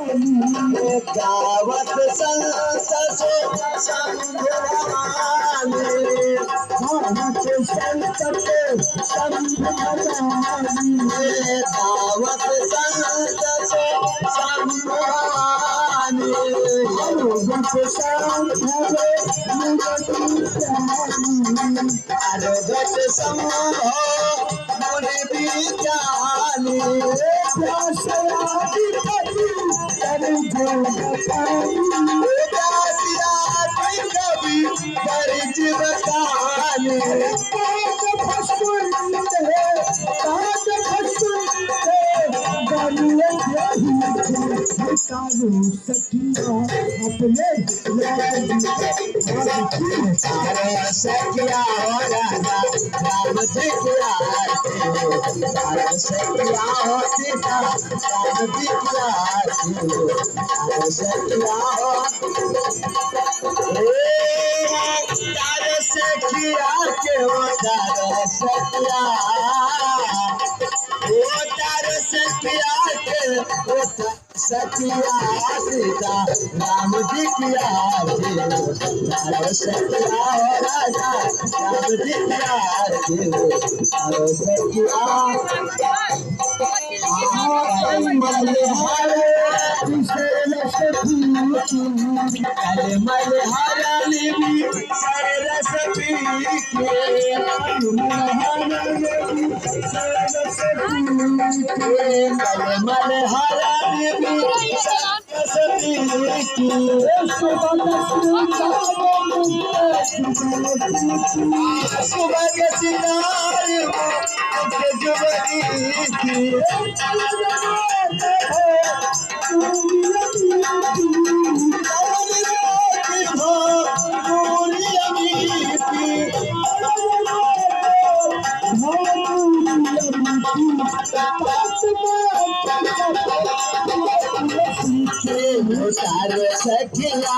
गावत संत से संभवानी गावत संत से संभवानी गावत संत से संभवानी गावत संत आरोगत संभव मुनि विचानी कभी परिच बताने अपने सखिया हो राजा राम जी किया सखिया हो सीता राम जी किया सखिया हो तारे सखिया के हो तारे सखिया ओ तारे सखिया के ओ सखिया सीता राम जी किया तारे सखिया हो राजा राम जी किया तारे सखिया मलहारानी भी सरस पी के मलहारानी भी सरस पी के सुबह के सितारे जुबली की सखिया